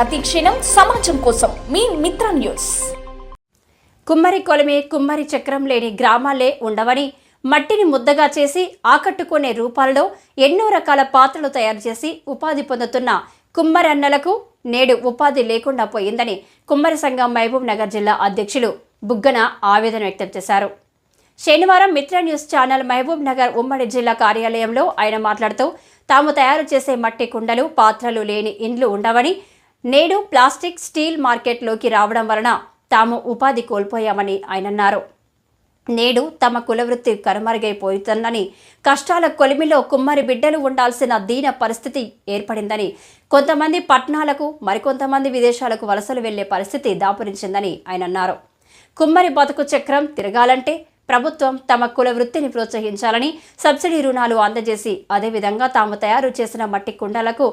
ప్రతిక్షణం సమాజం కోసం మీ మిత్ర న్యూస్. కుమ్మరి కొలిమి కుమ్మరి చక్రం లేని గ్రామాలే ఉండవని, మట్టిని ముద్దగా చేసి ఆకట్టుకునే రూపాల్లో ఎన్నో రకాల పాత్రలు తయారు చేసి ఉపాధి పొందుతున్న కుమ్మరి అన్నలకు నేడు ఉపాధి లేకుండా పోయిందని కుమ్మరి సంఘం మహబూబ్ నగర్ జిల్లా అధ్యక్షులు బుగ్గన ఆవేదన వ్యక్తం చేశారు. శనివారం మిత్ర న్యూస్ ఛానల్ మహబూబ్ నగర్ ఉమ్మడి జిల్లా కార్యాలయంలో ఆయన మాట్లాడుతూ, తాము తయారు చేసే మట్టి కుండలు పాత్రలు లేని ఇండ్లు ఉండవని, నేడు ప్లాస్టిక్ స్టీల్ మార్కెట్లోకి రావడం వలన తాము ఉపాధి కోల్పోయామని ఆయన అన్నారు. నేడు తమ కులవృత్తి కనుమరుగైపోతుందని, కష్టాల కొలిమిలో కుమ్మరి బిడ్డలు ఉండాల్సిన దీన పరిస్థితి ఏర్పడిందని, కొంతమంది పట్టణాలకు మరికొంతమంది విదేశాలకు వలసలు వెళ్లే పరిస్థితి దాపురించిందని ఆయన అన్నారు. కుమ్మరి బతుకు చక్రం తిరగాలంటే ప్రభుత్వం తమ కుల వృత్తిని ప్రోత్సహించాలని, సబ్సిడీ రుణాలు అందజేసి అదేవిధంగా తాము తయారు చేసిన మట్టి కుండలకు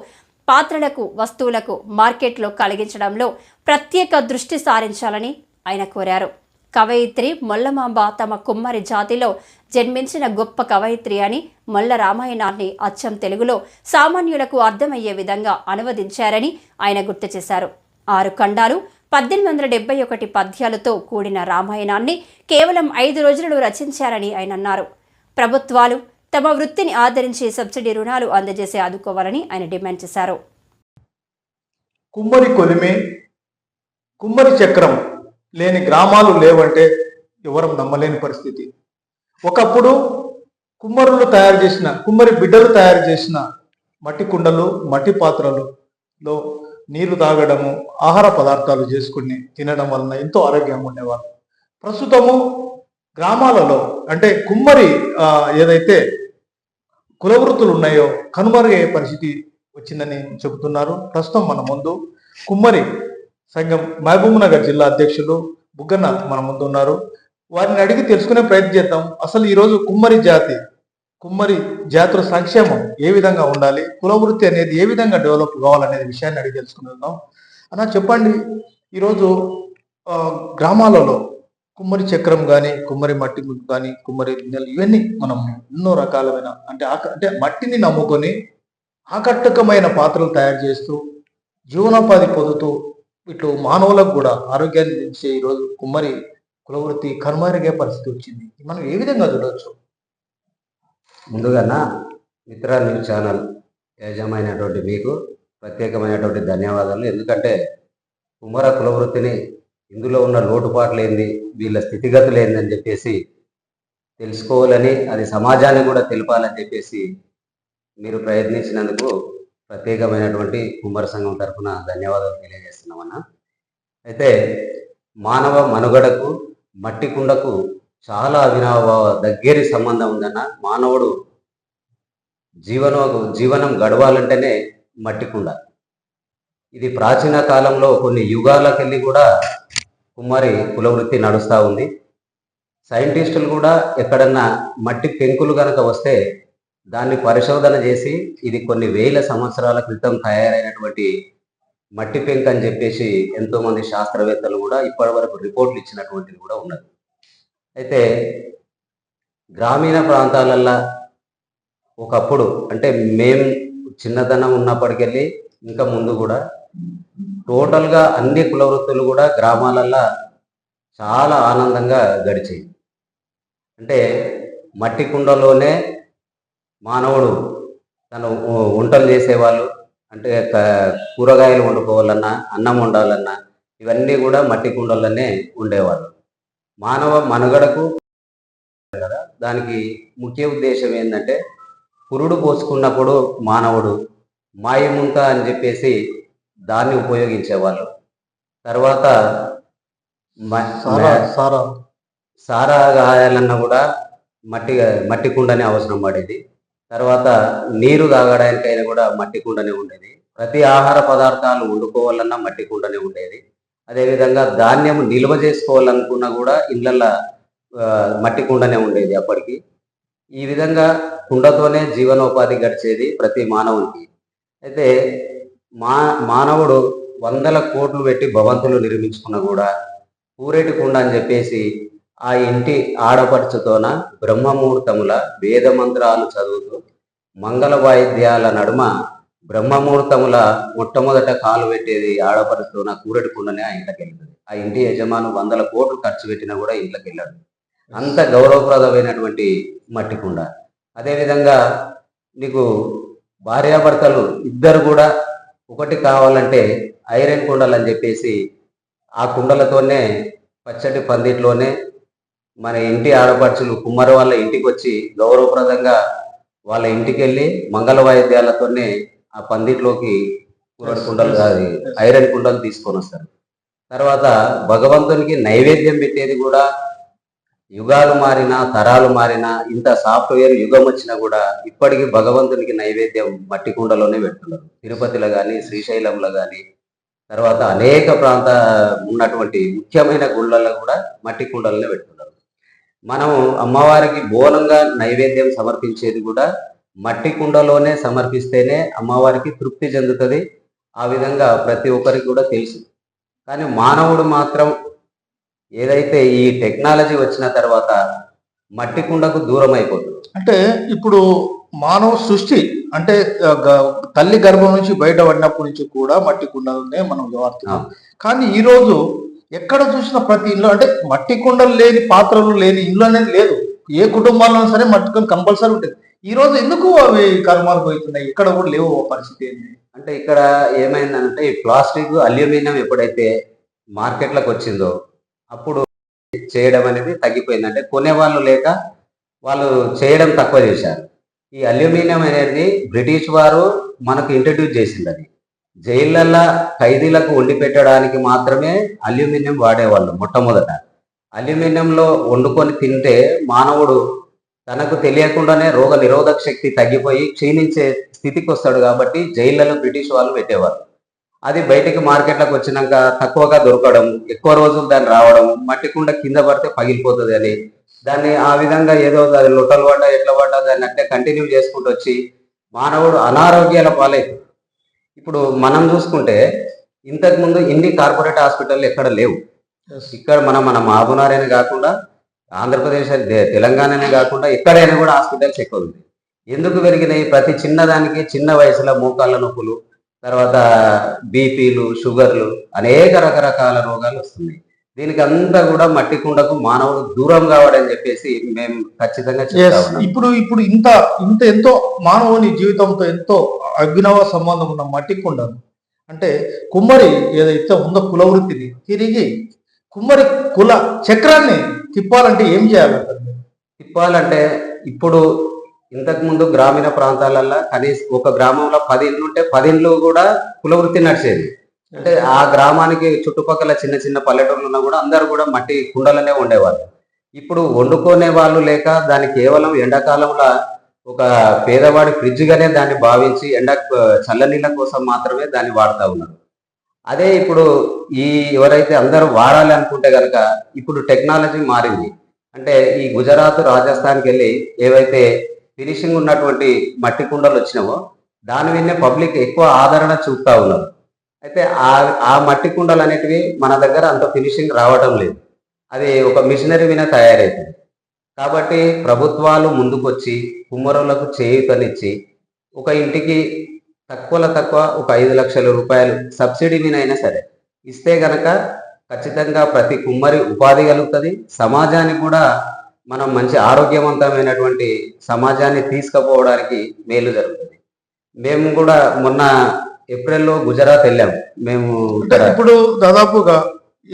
పాత్రలకు వస్తువులకు మార్కెట్లో కలిగించడంలో ప్రత్యేక దృష్టి సారించాలని ఆయన కోరారు. కవయిత్రి మొల్లమాంబ తమ కుమ్మరి జాతిలో జన్మించిన గొప్ప కవయిత్రి అని, మొల్ల రామాయణాన్ని అచ్చం తెలుగులో సామాన్యులకు అర్థమయ్యే విధంగా అనువదించారని ఆయన గుర్తు చేశారు. 6 ఖండాలు 1871 పద్యాలతో కూడిన రామాయణాన్ని కేవలం 5 రోజులలో రచించారని ఆయన అన్నారు. ప్రభుత్వాలు తమ వృత్తిని ఆదరించి సబ్సిడీ రుణాలు అందజేసి ఆదుకోవాలని ఆయన డిమాండ్ చేశారు. కుమ్మరి కొలిమి కుమ్మరి చక్రం లేని గ్రామాలు లేవంటే ఎవరం నమ్మలేని పరిస్థితి. ఒకప్పుడు కుమ్మరులు తయారు చేసిన, కుమ్మరి బిడ్డలు తయారు చేసిన మట్టి కుండలు మట్టి పాత్రలలో నీరు తాగడము, ఆహార పదార్థాలు చేసుకుని తినడం వలన ఎంతో ఆరోగ్యంగా ఉండేవారు. ప్రస్తుతము గ్రామాలలో అంటే కుమ్మరి ఏదైతే కులవృత్తులు ఉన్నాయో కనుమరుగయ్యే పరిస్థితి వచ్చిందని చెబుతున్నారు. ప్రస్తుతం మన ముందు కుమ్మరి సంఘం మహబూబ్ నగర్ జిల్లా అధ్యక్షులు బుగ్గన మన ముందు ఉన్నారు. వారిని అడిగి తెలుసుకునే ప్రయత్నం చేద్దాం. అసలు ఈరోజు కుమ్మరి జాతుల సంక్షేమం ఏ విధంగా ఉండాలి, కులవృత్తి అనేది ఏ విధంగా డెవలప్ కావాలనేది విషయాన్ని అడిగి తెలుసుకుందాం. అన్న చెప్పండి, ఈరోజు గ్రామాలలో కుమ్మరి చక్రం కానీ, కుమ్మరి మట్టి కానీ, కుమ్మరి గిన్నెలు ఇవన్నీ మనం ఎన్నో రకాలమైన అంటే మట్టిని నమ్ముకొని ఆకర్షకమైన పాత్రలు తయారు చేస్తూ జీవనోపాధి పొందుతూ ఇటు మానవులకు కూడా ఆరోగ్యాన్ని ఇచ్చే ఈరోజు కుమ్మరి కులవృత్తి కనుమరుగే పరిస్థితి వచ్చింది. మనం ఏ విధంగా చూడవచ్చు? ముందుగా మిత్ర న్యూస్ ఛానల్ యజమైనటువంటి మీకు ప్రత్యేకమైనటువంటి ధన్యవాదాలు. ఎందుకంటే కుమ్మర కులవృత్తిని, ఇందులో ఉన్న లోటుపాట్లు ఏంది, వీళ్ళ స్థితిగతులు ఏందని చెప్పేసి తెలుసుకోవాలని, అది సమాజానికి కూడా తెలపాలని చెప్పేసి మీరు ప్రయత్నించినందుకు ప్రత్యేకమైనటువంటి కుమ్మర సంఘం తరఫున ధన్యవాదాలు తెలియజేస్తున్నామన్నా. అయితే మానవ మనుగడకు మట్టి కుండకు చాలా దగ్గరి సంబంధం ఉందన్న. మానవుడు జీవనం గడవాలంటేనే మట్టి కుండ. ఇది ప్రాచీన కాలంలో కొన్ని యుగాలకెళ్ళి కూడా కుమ్మరి కులవృత్తి నడుస్తూ ఉంది. సైంటిస్టులు కూడా ఎక్కడన్నా మట్టి పెంకులు కనుక వస్తే దాన్ని పరిశోధన చేసి ఇది కొన్ని వేల సంవత్సరాల క్రితం తయారైనటువంటి మట్టి పెంకు అని చెప్పేసి ఎంతోమంది శాస్త్రవేత్తలు కూడా ఇప్పటి వరకు రిపోర్ట్లు ఇచ్చినటువంటిది కూడా ఉన్నది. అయితే గ్రామీణ ప్రాంతాలల్లో ఒకప్పుడు అంటే మేము చిన్నతనం ఉన్నప్పటికెళ్ళి ఇంకా ముందు కూడా టోటల్గా అన్ని కులవృత్తులు కూడా గ్రామాలల్లో చాలా ఆనందంగా గడిచాయి. అంటే మట్టి కుండలోనే మానవుడు తను వంటలు చేసేవాళ్ళు. అంటే కూరగాయలు వండుకోవాలన్నా, అన్నం వండాలన్నా ఇవన్నీ కూడా మట్టి కుండలనే ఉండేవాళ్ళు. మానవ మనుగడకు కదా దానికి ముఖ్య ఉద్దేశం ఏంటంటే, పురుడు పోసుకున్నప్పుడు మానవుడు మాయముంత అని చెప్పేసి దాన్ని ఉపయోగించేవాళ్ళు. తర్వాత సారా గాయాలన్నా కూడా మట్టి కుండనే అవసరం పడేది. తర్వాత నీరు తాగడానికైనా కూడా మట్టి కుండనే ఉండేది. ప్రతి ఆహార పదార్థాలు వండుకోవాలన్నా మట్టి కుండనే ఉండేది. అదేవిధంగా ధాన్యం నిల్వ చేసుకోవాలనుకున్నా కూడా ఇళ్ళల్లో మట్టి కుండనే ఉండేది అప్పటికి. ఈ విధంగా కుండతోనే జీవనోపాధి గడిచేది ప్రతి మానవునికి. అయితే మానవుడు 100 కోట్లు పెట్టి భవంతులు నిర్మించుకున్నా కూడా పూరేటి కుండ అని చెప్పేసి ఆ ఇంటి ఆడపడుచుతోన బ్రహ్మముహూర్తముల వేద మంత్రాలు చదువుతూ మంగళ వాయిద్యాల నడుమ బ్రహ్మముహూర్తముల మొట్టమొదట కాలు పెట్టేది ఆడపడుతున్న కూరటి కుండనే ఆ ఇంట్లోకి వెళ్తుంది. ఆ ఇంటి యజమాను 100 కోట్లు ఖర్చు పెట్టినా కూడా ఇంట్లోకి వెళ్ళాడు. అంత గౌరవప్రదమైనటువంటి మట్టి కుండ. అదేవిధంగా నీకు భార్యాభర్తలు ఇద్దరు కూడా ఒకటి కావాలంటే ఐరన్ కుండలు అని చెప్పేసి ఆ కుండలతోనే పచ్చటి పందిట్లోనే మన ఇంటి ఆడపడుచులు కుమ్మరి వాళ్ళ ఇంటికి వచ్చి గౌరవప్రదంగా వాళ్ళ ఇంటికి వెళ్ళి మంగళ వాయిద్యాలతోనే ఆ పందిట్లోకి కూరటి కుండలు అది ఐరన్ కుండలు తీసుకొని వస్తారు. తర్వాత భగవంతునికి నైవేద్యం పెట్టేది కూడా యుగాలు మారినా తరాలు మారినా ఇంత సాఫ్ట్వేర్ యుగం వచ్చినా కూడా ఇప్పటికీ భగవంతునికి నైవేద్యం మట్టి కుండలోనే పెడుతున్నారు. తిరుపతిలో కానీ శ్రీశైలంలో కానీ తర్వాత అనేక ప్రాంత ఉన్నటువంటి ముఖ్యమైన గుళ్ళల్లో కూడా మట్టి కుండలనే పెడుతున్నారు. మనం అమ్మవారికి బోనంగా నైవేద్యం సమర్పించేది కూడా మట్టి కుండలోనే సమర్పిస్తేనే అమ్మవారికి తృప్తి చెందుతుంది. ఆ విధంగా ప్రతి ఒక్కరికి కూడా తెలుసు. కానీ మానవుడు మాత్రం ఏదైతే ఈ టెక్నాలజీ వచ్చిన తర్వాత మట్టి కుండకు దూరం అయిపోతుంది. అంటే ఇప్పుడు మానవ సృష్టి అంటే తల్లి గర్భం నుంచి బయటపడినప్పటి నుంచి కూడా మట్టి కుండలనే మనం వాడుతున్నాం. కానీ ఈ రోజు ఎక్కడ చూసినా ప్రతి ఇంట్లో అంటే మట్టి కుండలు లేని పాత్రలు లేని ఇల్లు అనేది లేదు. ఏ కుటుంబాల్లో సరే మట్టి కుండ కంపల్సరీ ఉంటుంది. ఈ రోజు ఎందుకు అవి కర్మాలు పోతున్నాయి, ఇక్కడ కూడా లేవు పరిస్థితి ఏంటి అంటే ఇక్కడ ఏమైందంటే ఈ ప్లాస్టిక్ అల్యూమినియం ఎప్పుడైతే మార్కెట్లకు వచ్చిందో అప్పుడు చేయడం అనేది తగ్గిపోయింది. అంటే కొనేవాళ్ళు లేక వాళ్ళు చేయడం తక్కువ చేశారు. ఈ అల్యూమినియం అనేది బ్రిటిష్ వారు మనకు ఇంట్రడ్యూస్ చేసింది. అది జైళ్ళల్లో ఖైదీలకు వండి పెట్టడానికి మాత్రమే అల్యూమినియం వాడేవాళ్ళు. మొట్టమొదట అల్యూమినియంలో వండుకొని తింటే మానవుడు తనకు తెలియకుండానే రోగ నిరోధక శక్తి తగ్గిపోయి క్షీణించే స్థితికి వస్తాడు. కాబట్టి జైళ్ళలో బ్రిటిష్ వాళ్ళు పెట్టేవారు. అది బయటికి మార్కెట్లకు వచ్చినాక తక్కువగా దొరకడం, ఎక్కువ రోజులు దాన్ని రావడం, మట్టి కుండ కింద పడితే పగిలిపోతుంది అని దాన్ని ఆ విధంగా ఏదో అది లొట్టలు పడ్డా ఎట్లా పడ్డా దాన్ని అంటే కంటిన్యూ చేసుకుంటూ వచ్చి మానవుడు అనారోగ్యాల పాలైంది. ఇప్పుడు మనం చూసుకుంటే ఇంతకుముందు ఇన్ని కార్పొరేట్ హాస్పిటల్ ఎక్కడ లేవు. ఇక్కడ మన మహబూబ్నగర్ కాకుండా ఆంధ్రప్రదేశ్ తెలంగాణనే కాకుండా ఎక్కడైనా కూడా హాస్పిటల్స్ ఎక్కువ ఉంది. ఎందుకు పెరిగినాయి? ప్రతి చిన్నదానికి చిన్న వయసులో మోకాళ్ళ నొప్పులు, తర్వాత బీపీలు, షుగర్లు, అనేక రకరకాల రోగాలు వస్తున్నాయి. దీనికి అంతా కూడా మట్టి కుండకు మానవుడు దూరం కావాలని చెప్పేసి మేము ఖచ్చితంగా చెప్తాము. ఇప్పుడు ఇంత ఇంత ఎంతో మానవుని జీవితంతో ఎంతో అభినవ సంబంధం ఉన్న మట్టి కుండను అంటే కుమ్మరి ఏదైతే ఉందో కుల వృత్తిని తిరిగి కుమ్మరి కుల చక్రాన్ని తిప్పాలంటే ఏం చేయాలంటారు? తిప్పాలంటే ఇప్పుడు ఇంతకుముందు గ్రామీణ ప్రాంతాలలో కనీసం ఒక గ్రామంలో 10 ఇండ్లు ఉంటే 10 ఇండ్లు కూడా కుల వృత్తి నడిచేది. అంటే ఆ గ్రామానికి చుట్టుపక్కల చిన్న చిన్న పల్లెటూర్లు ఉన్నా కూడా అందరూ కూడా మట్టి కుండలనే ఉండేవాళ్ళు. ఇప్పుడు వండుకునే వాళ్ళు లేక దాన్ని కేవలం ఎండాకాలంలో ఒక పేదవాడి ఫ్రిడ్జ్గానే దాన్ని భావించి చల్లనీళ్ళ కోసం మాత్రమే దాన్ని వాడుతూ ఉన్నారు. అదే ఇప్పుడు ఎవరైతే అందరూ వాడాలి అనుకుంటే కనుక ఇప్పుడు టెక్నాలజీ మారింది. అంటే ఈ గుజరాత్, రాజస్థాన్కి వెళ్ళి ఏవైతే ఫినిషింగ్ ఉన్నటువంటి మట్టి కుండలు వచ్చినావో దాని మీదనే పబ్లిక్ ఎక్కువ ఆదరణ చూపుతా ఉన్నారు. అయితే ఆ మట్టి కుండలు అనేటివి మన దగ్గర అంత ఫినిషింగ్ రావటం లేదు. అది ఒక మిషనరీ మీద తయారైతుంది. కాబట్టి ప్రభుత్వాలు ముందుకొచ్చి కుమ్మరులకు చేయూతనిచ్చి ఒక ఇంటికి తక్కువలో తక్కువ ఒక 5 లక్షల రూపాయలు సబ్సిడీ మీనైనా సరే ఇస్తే గనక ఖచ్చితంగా ప్రతి కుమ్మరి ఉపాధి కలుగుతుంది. సమాజానికి కూడా మనం మంచి ఆరోగ్యవంతమైనటువంటి సమాజాన్ని తీసుకుపోవడానికి మేలు జరుగుతుంది. మేము కూడా మొన్న ఏప్రిల్లో గుజరాత్ వెళ్ళాము. మేము ఇప్పుడు దాదాపుగా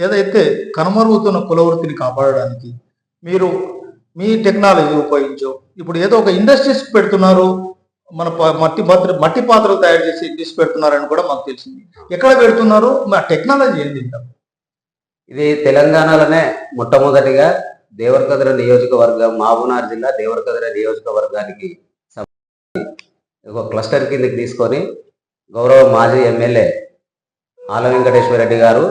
ఏదైతే కనుమరుగుతున్న కుల వృత్తిని కాపాడడానికి మీరు మీ టెక్నాలజీ ఉపయోగించో ఇప్పుడు ఏదో ఒక ఇండస్ట్రీస్ పెడుతున్నారు. మన మట్టి పాత్రలు తయారు చేసి ఇండస్ట్రీ పెడుతున్నారని కూడా మాకు తెలిసింది. ఎక్కడ పెడుతున్నారు? మా టెక్నాలజీ ఏంటి? ఇది తెలంగాణలోనే మొట్టమొదటిగా దేవరకద్ర నియోజకవర్గం, మహబూబ్నగర్ జిల్లా దేవరకద్ర నియోజకవర్గానికి ఒక క్లస్టర్ కిందకి తీసుకొని గౌరవ మాజీ ఎమ్మెల్యే ఆల వెంకటేశ్వర రెడ్డి గారు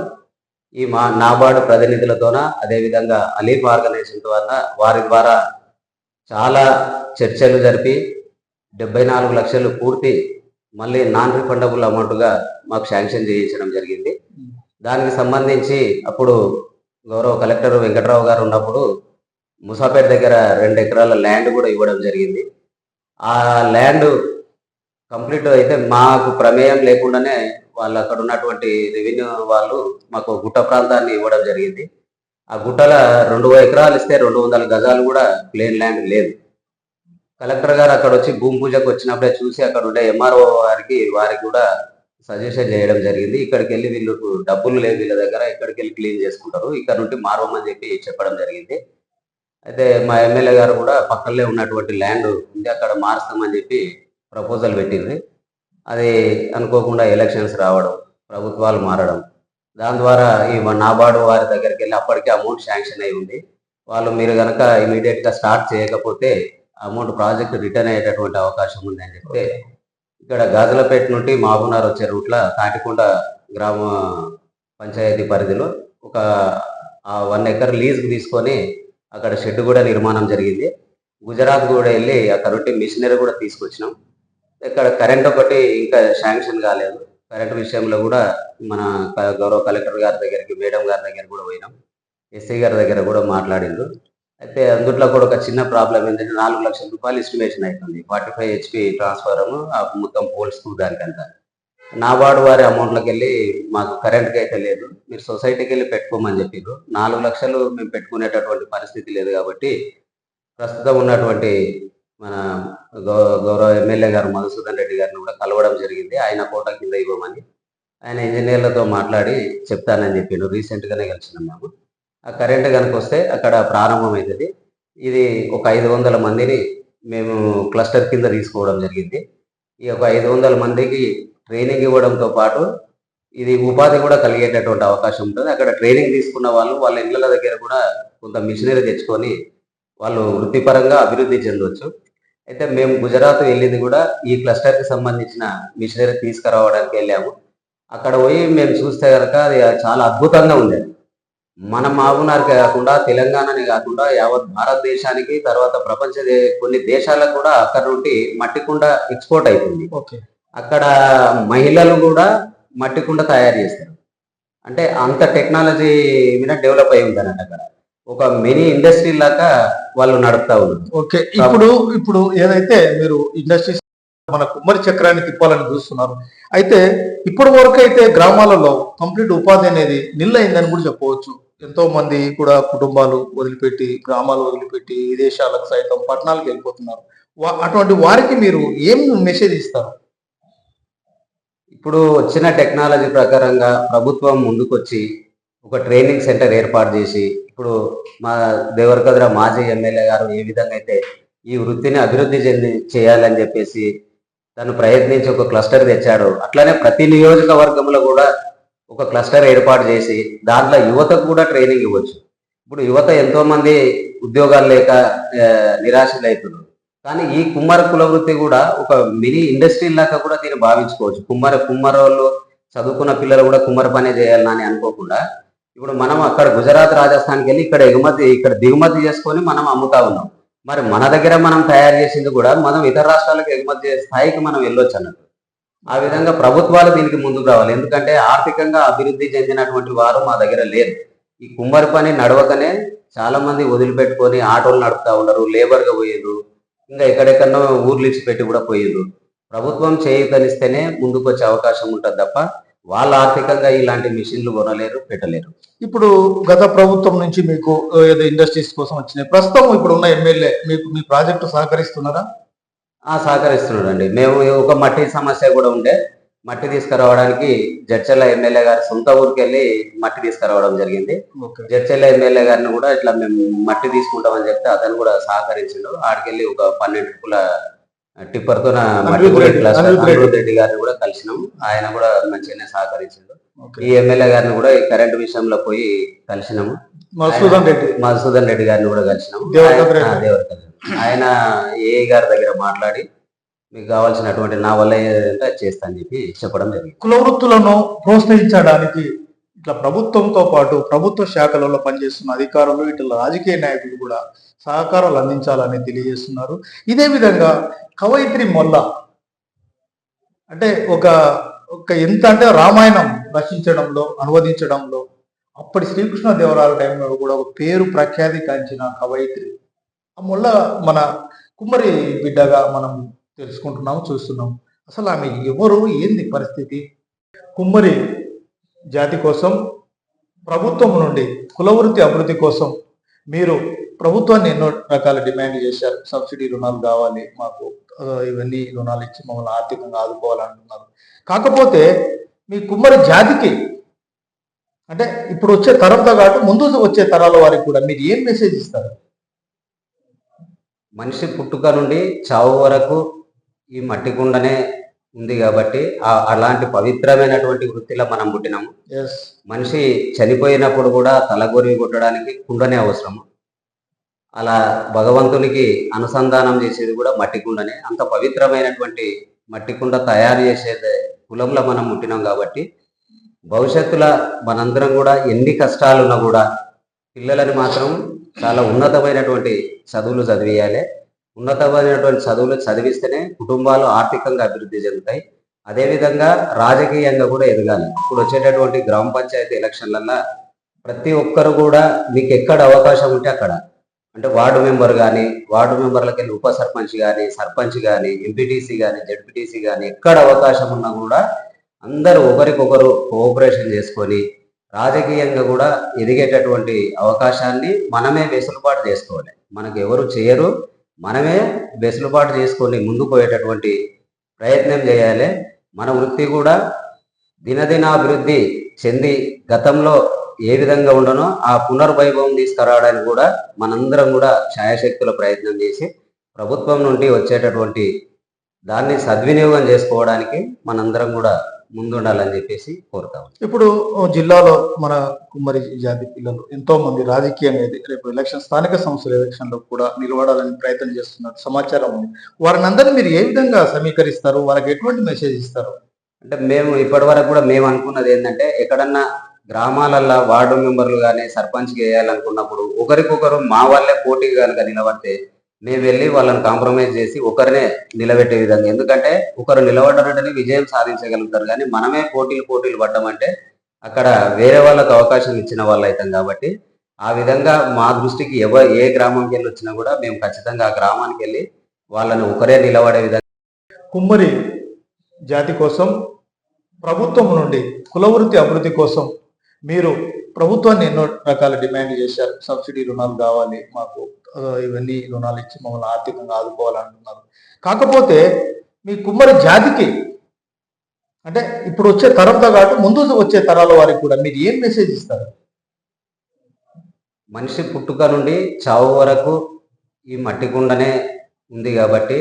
ఈ నాబార్డు ప్రతినిధులతోన అదేవిధంగా అలీఫ్ ఆర్గనైజేషన్ వారి ద్వారా చాలా చర్చలు జరిపి 74 లక్షలు పూర్తి మళ్ళీ నాన్ రిఫండబుల్ అమౌంట్గా మాకు శాంక్షన్ చేయించడం జరిగింది. దానికి సంబంధించి అప్పుడు గౌరవ కలెక్టర్ వెంకట్రావు గారు ఉన్నప్పుడు ముసాపేట దగ్గర 2 ఎకరాల ల్యాండ్ కూడా ఇవ్వడం జరిగింది. ఆ ల్యాండ్ కంప్లీట్ అయితే మాకు ప్రమేయం లేకుండానే వాళ్ళు అక్కడ ఉన్నటువంటి రెవెన్యూ వాళ్ళు మాకు గుట్ట ప్రాంతాన్ని ఇవ్వడం జరిగింది. ఆ గుట్టల 2 ఎకరాలు ఇస్తే 200 గజాలు కూడా ప్లేన్ ల్యాండ్ లేదు. కలెక్టర్ గారు అక్కడ వచ్చి భూమి పూజకు వచ్చినప్పుడే చూసి అక్కడ ఉండే ఎంఆర్ఓ వారికి కూడా సజెషన్ చేయడం జరిగింది. ఇక్కడికి వెళ్ళి వీళ్ళకు డబ్బులు లేవు వీళ్ళ దగ్గర, ఇక్కడికి వెళ్ళి క్లీన్ చేసుకుంటారు, ఇక్కడ నుండి మారవమని చెప్పి చెప్పడం జరిగింది. అయితే మా ఎమ్మెల్యే గారు కూడా పక్కనే ఉన్నటువంటి ల్యాండ్ ఉంది, అక్కడ మారుస్తామని చెప్పి ప్రపోజల్ పెట్టింది. అది అనుకోకుండా ఎలక్షన్స్ రావడం, ప్రభుత్వాలు మారడం, దాని ద్వారా ఈ నాబార్డు వారి దగ్గరికి వెళ్ళి అప్పటికే అమౌంట్ శాంక్షన్ అయి ఉంది. వాళ్ళు మీరు కనుక ఇమీడియట్గా స్టార్ట్ చేయకపోతే అమౌంట్ ప్రాజెక్ట్ రిటర్న్ అయ్యేటటువంటి అవకాశం ఉంది అని చెప్తే ఇక్కడ గాజులపేట నుండి మహబూబ్నగర్ వచ్చే రూట్ల తాటికొండ గ్రామ పంచాయతీ పరిధిలో ఒక 1 ఎకర్ లీజ్కి తీసుకొని అక్కడ షెడ్ కూడా నిర్మాణం జరిగింది. గుజరాత్ కూడా వెళ్ళి అక్కడ నుండి మిషనరీ కూడా తీసుకొచ్చినాం. ఇక్కడ కరెంట్ ఒకటి ఇంకా శాంక్షన్ కాలేదు. కరెంట్ విషయంలో కూడా మన గౌరవ కలెక్టర్ గారి దగ్గరికి, మేడం గారి దగ్గర కూడా పోయినాం, ఎస్సీ గారి దగ్గర కూడా మాట్లాడిండు. అయితే అందుట్లో కూడా ఒక చిన్న ప్రాబ్లం ఏంటంటే 4 లక్షల రూపాయలు ఎస్టిమేషన్ అవుతుంది. 45 HP ట్రాన్స్ఫార్మర్ మొత్తం పోల్స్ దానికంతా. నాబార్డు వారి అమౌంట్లోకి వెళ్ళి మాకు కరెంట్కి అయితే లేదు, మీరు సొసైటీకి వెళ్ళి పెట్టుకోమని చెప్పారు. 4 లక్షలు మేము పెట్టుకునేటటువంటి పరిస్థితి లేదు కాబట్టి ప్రస్తుతం ఉన్నటువంటి మన గౌరవ ఎమ్మెల్యే గారు మధుసూదన్ రెడ్డి గారిని కూడా కలవడం జరిగింది. ఆయన కోట కింద ఇవ్వమని ఆయన ఇంజనీర్లతో మాట్లాడి చెప్తానని చెప్పాను. రీసెంట్గానే కలిసినాం మేము. ఆ కరెంట్ కనుక వస్తే అక్కడ ప్రారంభం అవుతుంది. ఇది ఒక 500 మందిని మేము క్లస్టర్ కింద తీసుకోవడం జరిగింది. ఈ ఒక 500 మందికి ట్రైనింగ్ ఇవ్వడంతో పాటు ఇది ఉపాధి కూడా కలిగేటటువంటి అవకాశం ఉంటుంది. అక్కడ ట్రైనింగ్ తీసుకున్న వాళ్ళు వాళ్ళ ఇళ్ళ దగ్గర కూడా కొంత మిషనరీ తెచ్చుకొని వాళ్ళు వృత్తిపరంగా అభివృద్ధి చెందవచ్చు. అయితే మేము గుజరాత్ వెళ్ళింది కూడా ఈ క్లస్టర్కి సంబంధించిన మిషనరీ తీసుకురావడానికి వెళ్ళాము. అక్కడ పోయి మేము చూస్తే కనుక అది చాలా అద్భుతంగా ఉంది. మన మహబూబ్నగర్కి కాకుండా, తెలంగాణని కాకుండా యావత్ భారతదేశానికి, తర్వాత ప్రపంచ కొన్ని దేశాలకు కూడా అక్కడ నుండి మట్టి కుండ ఎక్స్పోర్ట్ అవుతుంది. అక్కడ మహిళలు కూడా మట్టి కుండ తయారు చేస్తారు. అంటే అంత టెక్నాలజీ మీద డెవలప్ అయి ఉంది అన్నట్టు. అక్కడ ఒక మినీ ఇండస్ట్రీ లాగా వాళ్ళు నడుపుతా ఉన్నారు. ఓకే, ఇప్పుడు ఏదైతే మీరు ఇండస్ట్రీస్ మన కుమ్మరి చక్రాన్ని తిప్పాలని చూస్తున్నారు, అయితే ఇప్పటి వరకు అయితే గ్రామాలలో కంప్లీట్ ఉపాధి అనేది నిల్లైందని కూడా చెప్పవచ్చు. ఎంతో మంది కూడా కుటుంబాలు వదిలిపెట్టి, గ్రామాలు వదిలిపెట్టి విదేశాలకు సైతం పట్టణాలకు వెళ్ళిపోతున్నారు. అటువంటి వారికి మీరు ఏం మెసేజ్ ఇస్తారు? ఇప్పుడు వచ్చిన టెక్నాలజీ ప్రకారంగా ప్రభుత్వం ముందుకొచ్చి ఒక ట్రైనింగ్ సెంటర్ ఏర్పాటు చేసి, ఇప్పుడు మా దేవరకద్ర మాజీ ఎమ్మెల్యే గారు ఏ విధంగా అయితే ఈ వృత్తిని అభివృద్ధి చేయాలని చెప్పేసి తను ప్రయత్నించి ఒక క్లస్టర్ తెచ్చాడు, అట్లనే ప్రతి నియోజకవర్గంలో కూడా ఒక క్లస్టర్ ఏర్పాటు చేసి దాంట్లో యువతకు కూడా ట్రైనింగ్ ఇవ్వచ్చు. ఇప్పుడు యువత ఎంతో మంది ఉద్యోగాలు లేక నిరాశలవుతున్నారు. కానీ ఈ కుమ్మర కుల వృత్తి కూడా ఒక మినీ ఇండస్ట్రీ లాగా కూడా దీన్ని భావించుకోవచ్చు. కుమ్మరోళ్ళు చదువుకున్న పిల్లలు కూడా కుమ్మర పనే చేయాలని అనుకోకుండా ఇప్పుడు మనం అక్కడ గుజరాత్, రాజస్థాన్కి వెళ్ళి ఇక్కడ దిగుమతి చేసుకొని మనం అమ్ముతా ఉన్నాం. మరి మన దగ్గర మనం తయారు చేసింది కూడా మనం ఇతర రాష్ట్రాలకు ఎగుమతి చేసే స్థాయికి మనం వెళ్ళొచ్చు అన్నట్టు. ఆ విధంగా ప్రభుత్వాలు దీనికి ముందుకు రావాలి. ఎందుకంటే ఆర్థికంగా అభివృద్ధి చెందినటువంటి వారు మా దగ్గర లేరు. ఈ కుమ్మరి పని నడవకనే చాలా మంది వదిలిపెట్టుకొని ఆటోలు నడుపుతా ఉన్నారు, లేబర్గా పోయేరు, ఇంకా ఎక్కడెక్కడో ఊర్లు ఇచ్చిపెట్టి కూడా పోయేరు. ప్రభుత్వం చేయూతనిస్తేనే ముందుకు వచ్చే అవకాశం ఉంటుంది తప్ప వాళ్ళు ఆర్థికంగా ఇలాంటి మిషన్లు కొనలేరు, పెట్టలేరు. ఇప్పుడు గత ప్రభుత్వం నుంచి మీకు ఏదో ఇండస్ట్రీస్ కోసం వచ్చినాయి, ప్రస్తుతం ఇప్పుడు ఉన్న ఎమ్మెల్యే మీకు మీ ప్రాజెక్టు సహకరిస్తున్నారా? సహకరిస్తున్నాడు అండి. మేము ఒక మట్టి సమస్య కూడా ఉండే, మట్టి తీసుకురావడానికి జడ్చర్ల ఎమ్మెల్యే గారి సొంత ఊరికి వెళ్ళి మట్టి తీసుకురావడం జరిగింది. జడ్చర్ల ఎమ్మెల్యే గారిని కూడా ఇట్లా మేము మట్టి తీసుకుంటామని చెప్తే అతను కూడా సహకరించిండు. ఆడికెళ్ళి ఒక 12 ట్రిప్పుల టిప్పర్తో అనిరుద్ రెడ్డి గారిని కూడా కలిసినాం. ఆయన కూడా మంచిగానే సహకరించిండు. ఈ ఎమ్మెల్యే గారిని కూడా ఈ కరెంట్ విషయంలో పోయి కలిసినాము. మధుసూదన్ రెడ్డి గారిని కూడా కలిసినాము. దేవరకద్ర ఆయన ఏ గారి దగ్గర మాట్లాడి మీకు కావాల్సినటువంటి నా వల్ల ఏదంటే చేస్తానని చెప్పి చెప్పడం జరిగింది. కుల వృత్తులను ప్రోత్సహించడానికి ఇట్లా ప్రభుత్వంతో పాటు ప్రభుత్వ శాఖలలో పనిచేస్తున్న అధికారులు, ఇట్లా రాజకీయ నాయకులు కూడా సహకారాలు అందించాలని తెలియజేస్తున్నారు. ఇదే విధంగా కవయిత్రి మొల్ల అంటే ఒక ఎంత అంటే రామాయణం రచించడంలో, అనువదించడంలో అప్పటి శ్రీకృష్ణదేవరాయల టైంలో కూడా ఒక పేరు ప్రఖ్యాతి కాంచిన కవయిత్రి ఆ మొల్ల మన కుమ్మరి బిడ్డగా మనం తెలుసుకుంటున్నాము, చూస్తున్నాం. అసలు ఆమె ఎవరు, ఏంది పరిస్థితి? కుమ్మరి జాతి కోసం ప్రభుత్వం నుండి కులవృత్తి అభివృద్ధి కోసం మీరు ప్రభుత్వాన్ని ఎన్నో రకాల డిమాండ్ చేశారు. సబ్సిడీ రుణాలు కావాలి మాకు, ఇవన్నీ రుణాలు ఇచ్చి మమ్మల్ని ఆర్థికంగా ఆదుకోవాలంటున్నారు. కాకపోతే మీ కుమ్మరి జాతికి అంటే ఇప్పుడు వచ్చే తరంతో కాబట్టి ముందు వచ్చే తరాల వారికి కూడా మీరు ఏం మెసేజ్ ఇస్తారు? మనిషి పుట్టుక నుండి చావు వరకు ఈ మట్టి కుండనే ఉంది కాబట్టి అలాంటి పవిత్రమైనటువంటి వృత్తిలో మనం పుట్టినాము. ఎస్, మనిషి చనిపోయినప్పుడు కూడా తలగొరివి కొట్టడానికి కుండనే అవసరము. అలా భగవంతునికి అనుసంధానం చేసేది కూడా మట్టి కుండనే. అంత పవిత్రమైనటువంటి మట్టి కుండ తయారు చేసేది కులంలో మనం పుట్టినాం కాబట్టి భవిష్యత్తులో మనందరం కూడా ఎన్ని కష్టాలున్నా కూడా పిల్లలని మాత్రం చాలా ఉన్నతమైనటువంటి చదువులు చదివియాలి. ఉన్నతమైనటువంటి చదువులు చదివిస్తేనే కుటుంబాలు ఆర్థికంగా అభివృద్ధి చెందుతాయి. అదేవిధంగా రాజకీయంగా కూడా ఎదగాలి. ఇప్పుడు వచ్చేటటువంటి గ్రామ పంచాయతీ ఎలక్షన్లల్లో ప్రతి ఒక్కరు కూడా మీకు ఎక్కడ అవకాశం ఉంటే అక్కడ, అంటే వార్డు మెంబర్ కానీ, వార్డు మెంబర్లకి వెళ్ళి ఉప సర్పంచ్ కానీ, సర్పంచ్ కానీ, ఎంపీటీసీ కానీ, జడ్పీటీసీ కానీ ఎక్కడ అవకాశం ఉన్నా కూడా అందరూ ఒకరికొకరు కోఆపరేషన్ చేసుకొని రాజకీయంగా కూడా ఎదిగేటటువంటి అవకాశాన్ని మనమే వెసులుబాటు చేసుకోవాలి. మనకు ఎవరు చేయరు, మనమే వెసులుబాటు చేసుకొని ముందుకు పోయేటటువంటి ప్రయత్నం చేయాలి. మన వృత్తి కూడా దినదినాభివృద్ధి చెంది గతంలో ఏ విధంగా ఉండనో ఆ పునర్వైభవం తీసుకురావడానికి కూడా మనందరం కూడా ఛాయాశక్తుల ప్రయత్నం చేసి ప్రభుత్వం నుండి వచ్చేటటువంటి దాన్ని సద్వినియోగం చేసుకోవడానికి మనందరం కూడా ముందుండాలని చెప్పేసి కోరుతాం. ఇప్పుడు జిల్లాలో మన కుమ్మరి జాతి పిల్లలు ఎంతో మంది రాజకీయంగా రేపు ఎలక్షన్, స్థానిక సంస్థల ఎలక్షన్ లో కూడా నిలబడాలని ప్రయత్నం చేస్తున్నట్టు సమాచారం ఉంది. వారిని అందరినీ మీరు ఏ విధంగా సమీకరిస్తారు? వాళ్ళకి ఎటువంటి మెసేజ్ ఇస్తారు? అంటే మేము ఇప్పటి వరకు కూడా మేము అనుకున్నది ఏంటంటే, ఎక్కడన్నా గ్రామాలల్లో వార్డు మెంబర్లు కానీ సర్పంచ్కి వేయాలనుకున్నప్పుడు ఒకరికొకరు మా వాళ్ళే పోటీగా కనుక నిలబడితే మేము వెళ్ళి వాళ్ళని కాంప్రమైజ్ చేసి ఒకరినే నిలబెట్టే విధంగా. ఎందుకంటే ఒకరు నిలబడ్డారంటేనే విజయం సాధించగలుగుతారు, కానీ మనమే పోటీలు పడ్డామంటే అక్కడ వేరే వాళ్ళకు అవకాశం ఇచ్చిన వాళ్ళు అవుతాం. కాబట్టి ఆ విధంగా మా దృష్టికి ఏ గ్రామంకి వెళ్ళి వచ్చినా కూడా మేము ఖచ్చితంగా ఆ గ్రామానికి వెళ్ళి వాళ్ళని ఒకరే నిలబడే విధంగా. కుమ్మరి జాతి కోసం ప్రభుత్వం నుండి కులవృత్తి అభివృద్ధి కోసం మీరు ప్రభుత్వాన్ని ఎన్నో రకాల డిమాండ్ చేశారు. సబ్సిడీ రుణాలు కావాలి మాకు, ఇవన్నీ రుణాలు ఇచ్చి మమ్మల్ని ఆర్థికంగా ఆదుకోవాలంటున్నారు. కాకపోతే మీ కుమ్మరి జాతికి అంటే ఇప్పుడు వచ్చే తరంతో కాబట్టి ముందు వచ్చే తరాల వారికి కూడా మీరు ఏం మెసేజ్ ఇస్తారు? మనిషి పుట్టుక నుండి చావు వరకు ఈ మట్టి కుండనే ఉంది కాబట్టి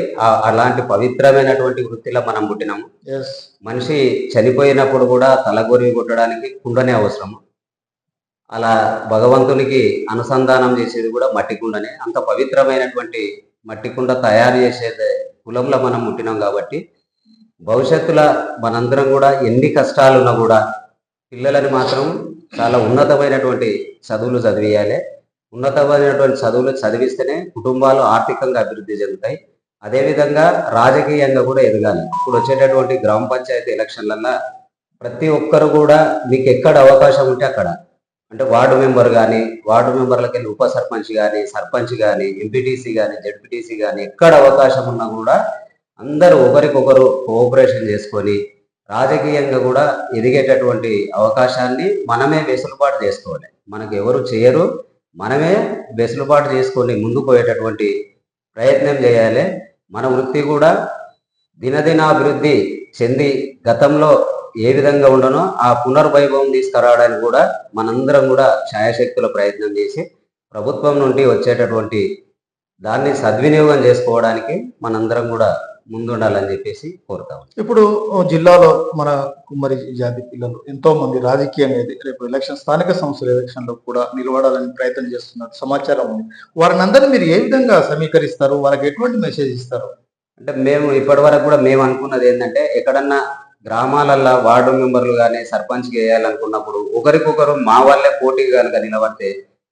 అలాంటి పవిత్రమైనటువంటి వృత్తిలో మనం పుట్టినాము. ఎస్, మనిషి చనిపోయినప్పుడు కూడా తలగొరివి కొట్టడానికి కుండనే అవసరము. అలా భగవంతునికి అనుసంధానం చేసేది కూడా మట్టి కుండనే. అంత పవిత్రమైనటువంటి మట్టి కుండ తయారు చేసేది కులంలో మనం పుట్టినాం కాబట్టి భవిష్యత్తులో మనందరం కూడా ఎన్ని కష్టాలున్నా కూడా పిల్లలని మాత్రం చాలా ఉన్నతమైనటువంటి చదువులు చదివియాలి. ఉన్నతమైనటువంటి చదువులు చదివిస్తేనే కుటుంబాలు ఆర్థికంగా అభివృద్ధి చెందుతాయి. అదేవిధంగా రాజకీయంగా కూడా ఎదగాలి. ఇప్పుడు వచ్చేటటువంటి గ్రామ పంచాయతీ ఎలక్షన్లల్లో ప్రతి ఒక్కరు కూడా మీకు ఎక్కడ అవకాశం ఉంటే అక్కడ, అంటే వార్డు మెంబర్ కానీ, వార్డు మెంబర్లకి వెళ్ళి ఉప సర్పంచ్ కానీ, సర్పంచ్ కానీ, ఎంపీటీసీ కానీ, జడ్పీటీసీ కానీ ఎక్కడ అవకాశం ఉన్నా కూడా అందరూ ఒకరికొకరు కోఆపరేషన్ చేసుకొని రాజకీయంగా కూడా ఎదిగేటటువంటి అవకాశాన్ని మనమే వెసులుబాటు చేసుకోవాలి. మనకు ఎవరు చేయరు, మనమే వెసులుబాటు చేసుకొని ముందుకు పోయేటటువంటి ప్రయత్నం చేయాలి. మన వృత్తి కూడా దినదినాభివృద్ధి చెంది గతంలో ఏ విధంగా ఉండనో ఆ పునర్వైభవం తీసుకురావడానికి కూడా మనందరం కూడా ఛాయాశక్తుల ప్రయత్నం చేసి ప్రభుత్వం నుండి వచ్చేటటువంటి దాన్ని సద్వినియోగం చేసుకోవడానికి మనందరం కూడా ముందుండాలని చెప్పేసి కోరుతాం. ఇప్పుడు జిల్లాలో మన కుమ్మరి జాతి పిల్లలు ఎంతో మంది రాజకీయంగా రేపు ఎలక్షన్, స్థానిక సంస్థల ఎలక్షన్ లో కూడా నిలబడాలని ప్రయత్నం చేస్తున్నట్టు సమాచారం ఉంది. వారిని అందరినీ మీరు ఏ విధంగా సమీకరిస్తారు? వాళ్ళకి ఎటువంటి మెసేజ్ ఇస్తారు? అంటే మేము ఇప్పటి వరకు కూడా మేము అనుకున్నది ఏంటంటే, ఎక్కడన్నా గ్రామాలల్లో వార్డు మెంబర్లు కానీ సర్పంచ్కి వేయాలనుకున్నప్పుడు ఒకరికొకరు మా వాళ్ళే పోటీగా కనుక నిలబడితే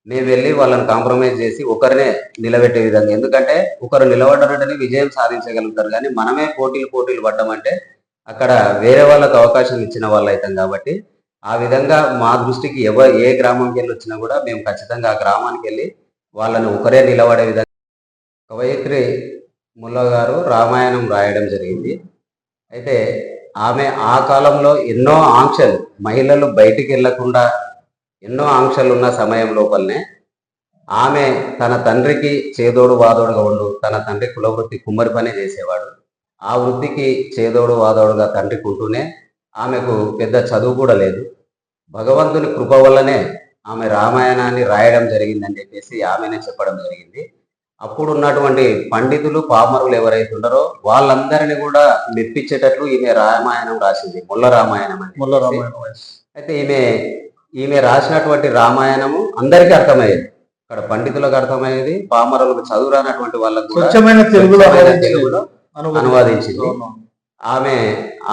మేము వెళ్ళి వాళ్ళని కాంప్రమైజ్ చేసి ఒకరినే నిలబెట్టే విధంగా. ఎందుకంటే ఒకరు నిలబడ్డారంటేనే విజయం సాధించగలుగుతారు, కానీ మనమే పోటీలు పడ్డామంటే అక్కడ వేరే వాళ్ళకు అవకాశం ఇచ్చిన వాళ్ళు అవుతాం. కాబట్టి ఆ విధంగా మా దృష్టికి ఏ గ్రామంకి వెళ్ళి వచ్చినా కూడా మేము ఖచ్చితంగా ఆ గ్రామానికి వెళ్ళి వాళ్ళని ఒకరే నిలబడే విధంగా. కవయిత్రి ముల్ల గారు రామాయణం రాయడం జరిగింది. అయితే ఆమె ఆ కాలంలో ఎన్నో ఆంక్షలు, మహిళలు బయటికి వెళ్లకుండా ఎన్నో ఆంక్షలు ఉన్న సమయం లోపలనే ఆమె తన తండ్రికి చేదోడు వాదోడుగా ఉండు, తన తండ్రి కులవృత్తి కుమ్మరి పని చేసేవాడు. ఆ వృత్తికి చేదోడు వాదోడుగా తండ్రికి ఉంటూనే ఆమెకు పెద్ద చదువు కూడా లేదు. భగవంతుని కృప వల్లనే ఆమె రామాయణాన్ని రాయడం జరిగిందని చెప్పేసి ఆమెనే చెప్పడం జరిగింది. అప్పుడు ఉన్నటువంటి పండితులు పామరులు ఎవరైతే ఉన్నారో వాళ్ళందరినీ కూడా మెప్పించేటట్లు ఈమె రామాయణం రాసింది, ముల్ల రామాయణం అని. ముల్ల రామాయణం. అయితే ఈమె రాసినటువంటి రామాయణము అందరికీ అర్థమయ్యేది. అక్కడ పండితులకు అర్థమయ్యేది, పామరులకు చదువు రానటువంటి వాళ్ళకు కూడా స్వచ్ఛమైన తెలుగులో అనువాదించింది. ఆమె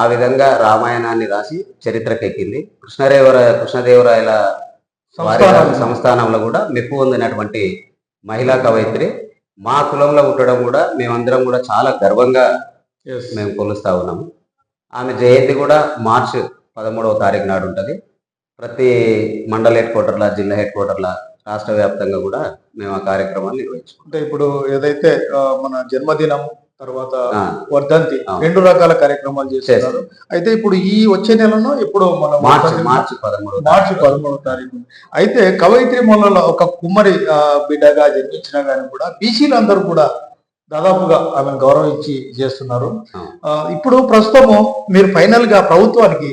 ఆ విధంగా రామాయణాన్ని రాసి చరిత్రకెక్కింది. కృష్ణదేవరాయల వారి సంస్థానంలో కూడా మెప్పు పొందినటువంటి మహిళా కవయిత్రి. మా కులంలో ఉండడం కూడా మేమందరం కూడా చాలా గర్వంగా మేము కొలుస్తా ఉన్నాము. ఆమె జయంతి కూడా మార్చి 13వ తారీఖు నాడు ఉంటుంది. ప్రతి మండల హెడ్ క్వార్టర్ల, జిల్లా హెడ్ క్వార్టర్ల, రాష్ట్ర వ్యాప్తంగా కూడా మేము ఆ కార్యక్రమాలు నిర్వహించుకుంటాం. అంటే ఇప్పుడు ఏదైతే మన జన్మదినం తర్వాత వర్ధంతి 2 రకాల కార్యక్రమాలు చేస్తున్నారు. అయితే ఇప్పుడు ఈ వచ్చే నెలలో ఇప్పుడు మనం మార్చి 13వ తారీఖు. అయితే కవయిత్రి మొలలో ఒక కుమ్మరి బిడ్డగా జన్మించినా కానీ కూడా బీసీలు అందరూ కూడా దాదాపుగా ఆమెను గౌరవించి చేస్తున్నారు. ఇప్పుడు ప్రస్తుతము మీరు ఫైనల్ గా ప్రభుత్వానికి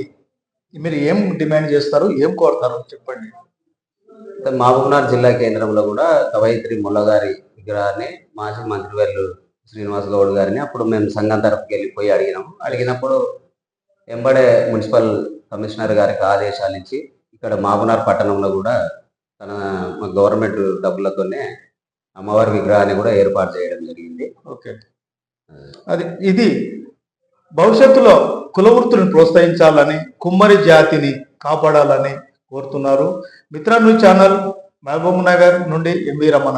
మీరు ఏం డిమాండ్ చేస్తారు, ఏం కోరుతారు చెప్పండి. మహబూబ్నగర్ జిల్లా కేంద్రంలో కూడా కవయిత్రి ముల్లగారి విగ్రహాన్ని మాజీ మంత్రివర్యులు శ్రీనివాస్ గౌడ్ గారిని అప్పుడు మేము సంఘం తరపుకి వెళ్ళిపోయి అడిగినప్పుడు ఎంబడే మున్సిపల్ కమిషనర్ గారికి ఆదేశాలు ఇచ్చి ఇక్కడ మహబూబ్నగర్ పట్టణంలో కూడా తన గవర్నమెంట్ డబ్బులతోనే అమ్మవారి విగ్రహాన్ని కూడా ఏర్పాటు చేయడం జరిగింది. ఓకే, ఇది భవిష్యత్తులో కుల వృత్తులను ప్రోత్సహించాలని, కుమ్మరి జాతిని కాపాడాలని కోరుతున్నారు. మిత్ర న్యూస్ ఛానల్, మహబూబ్ నగర్ నుండి ఎంవి రమణ.